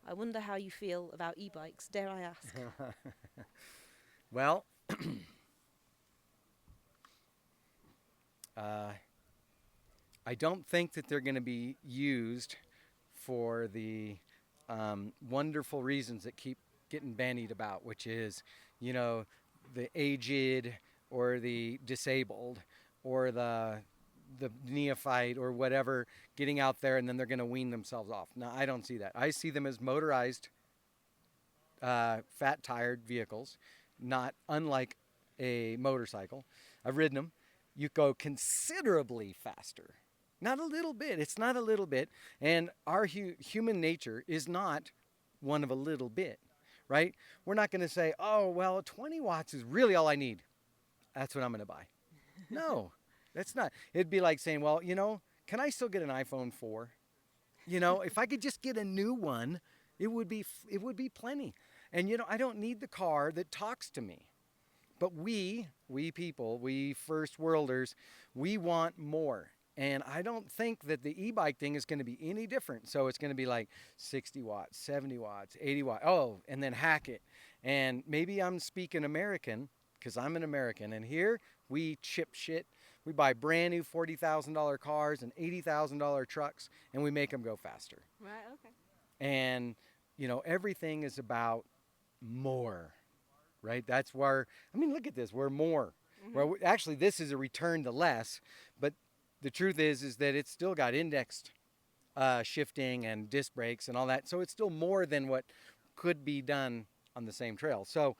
I wonder how you feel about e-bikes, dare I ask? Well, uh, I don't think that they're going to be used for the wonderful reasons that keep getting bandied about, which is, you know, the aged or the disabled or the neophyte or whatever getting out there and then they're going to wean themselves off. No, I don't see that. I see them as motorized, fat tired vehicles, not unlike a motorcycle. I've ridden them. You go considerably faster. Not a little bit. It's not a little bit. And our human nature is not one of a little bit, right? We're not going to say, oh, well, 20 watts is really all I need. That's what I'm going to buy. No, that's not. It'd be like saying, well, can I still get an iPhone 4? If I could just get a new one, it would be plenty. And I don't need the car that talks to me. But we people, we first worlders, we want more. And I don't think that the e-bike thing is going to be any different. So it's going to be like 60 watts, 70 watts, 80 watts. Oh, and then hack it. And maybe I'm speaking American because I'm an American. And here we chip shit. We buy brand new $40,000 cars and $80,000 trucks and we make them go faster. Right, okay. And, everything is about more, right? That's where, look at this. We're more. Mm-hmm. Well, actually, this is a return to less. But the truth is that it's still got indexed shifting and disc brakes and all that. So it's still more than what could be done on the same trail. So,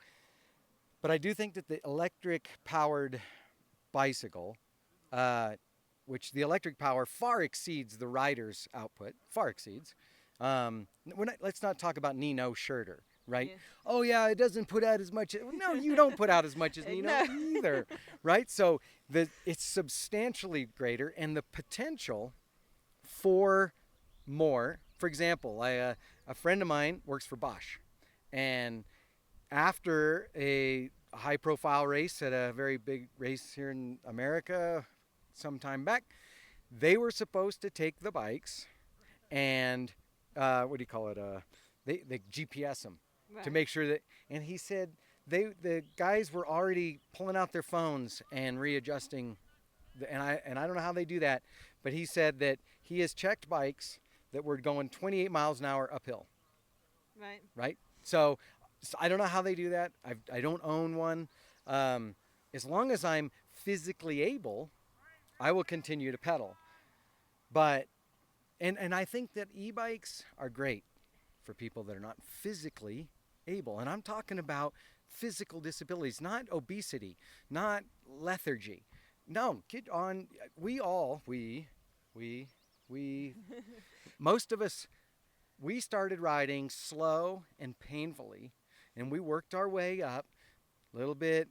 but I do think that the electric powered bicycle, which the electric power far exceeds the rider's output, far exceeds. Let's not talk about Nino Schurter, right? Yeah. Oh yeah, it doesn't put out as much. No, you don't put out as much as Nino either, right? So it's substantially greater, and the potential for more. For example, a friend of mine works for Bosch, and after a high-profile race at a very big race here in America some time back, they were supposed to take the bikes and what do you call it? They GPS them to make sure that. And he said the guys were already pulling out their phones and readjusting. And I don't know how they do that, but he said that he has checked bikes that were going 28 miles an hour uphill. Right. Right. So I don't know how they do that. I don't own one. As long as I'm physically able, I will continue to pedal. But and I think that e-bikes are great for people that are not physically able. And I'm talking about physical disabilities, not obesity, not lethargy. No, get on. We, most of us, we started riding slow and painfully, and we worked our way up a little bit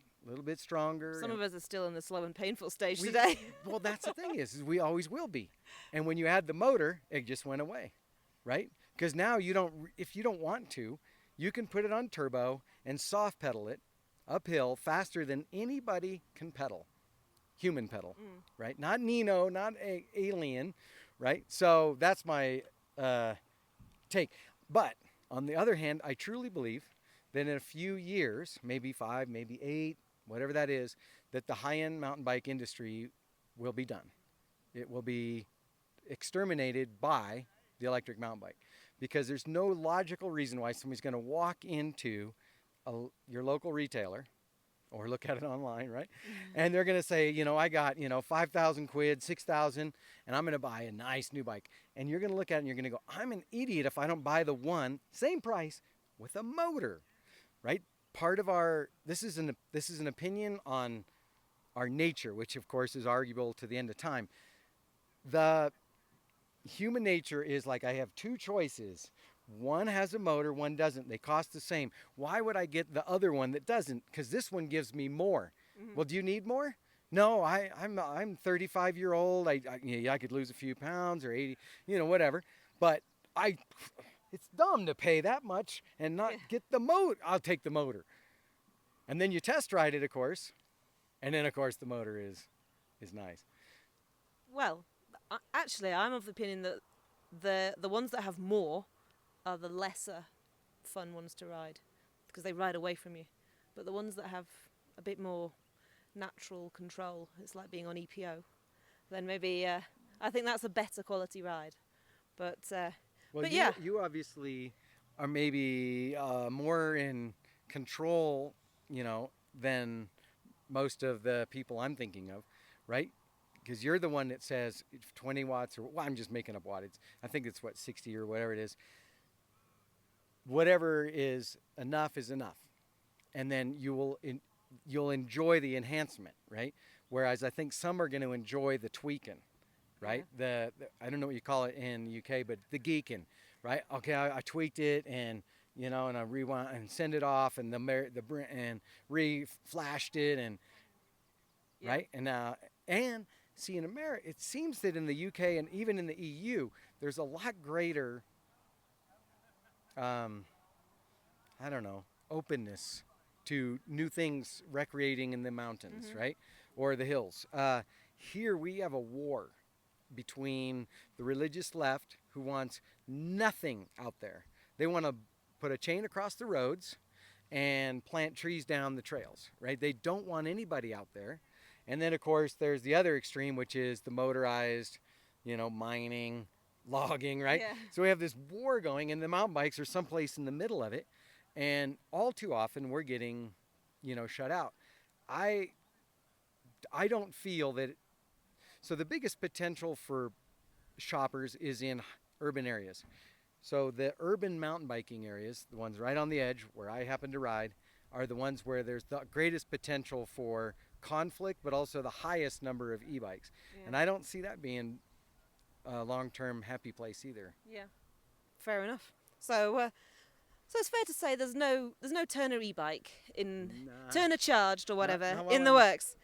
stronger. Some of us are still in the slow and painful stage today. Well, that's the thing is we always will be. And when you add the motor, it just went away, right? Because now if you don't want to, you can put it on turbo and soft pedal it uphill faster than anybody can pedal. Human pedal, right? Not Nino, not alien, right? So that's my take. But on the other hand, I truly believe that in a few years, maybe 5, maybe 8, whatever that is, that the high-end mountain bike industry will be done. It will be exterminated by the electric mountain bike because there's no logical reason why somebody's going to walk into your local retailer or look at it online, right? And they're going to say, I got, 5,000 quid, 6,000, and I'm going to buy a nice new bike. And you're going to look at it and you're going to go, I'm an idiot if I don't buy the one, same price, with a motor, right? Part of this is an opinion on our nature, which of course is arguable to the end of time. The human nature is like I have two choices. One has a motor, one doesn't. They cost the same. Why would I get the other one that doesn't? Because this one gives me more. Mm-hmm. Well, do you need more? No, I'm 35-year-old. I could lose a few pounds or 80, whatever. But it's dumb to pay that much and not get the motor. I'll take the motor. And then you test ride it, of course. And then, of course, the motor is nice. Well, actually, I'm of the opinion that the ones that have more are the lesser fun ones to ride because they ride away from you. But the ones that have a bit more natural control, it's like being on EPO, then maybe I think that's a better quality ride. But Well, but you, yeah, you obviously are maybe more in control, than most of the people I'm thinking of, right? Because you're the one that says 20 watts, or well, I'm just making up wattage. I think it's 60 or whatever it is. Whatever is enough, and then you'll enjoy the enhancement, right? Whereas I think some are going to enjoy the tweaking, right? The I don't know what you call it in the UK, but the geeking, right? Okay, I tweaked it and and I rewind and send it off and and re-flashed it and right and see in America, it seems that in the UK and even in the EU, there's a lot greater, I don't know, openness to new things recreating in the mountains, right? Or the hills. Here we have a war between the religious left who wants nothing out there. They want to put a chain across the roads and plant trees down the trails, right? They don't want anybody out there. And then, of course, there's the other extreme, which is the motorized, mining, logging, right? Yeah. So we have this war going, and the mountain bikes are someplace in the middle of it. And all too often, we're getting, shut out. I don't feel that. So the biggest potential for shoppers is in urban areas. So the urban mountain biking areas, the ones right on the edge where I happen to ride, are the ones where there's the greatest potential for conflict, but also the highest number of e-bikes. Yeah. And I don't see that being a long-term happy place either. Yeah, fair enough. So so it's fair to say there's no Turner e-bike in Nah. Turner charged or whatever not while in the I'm- works.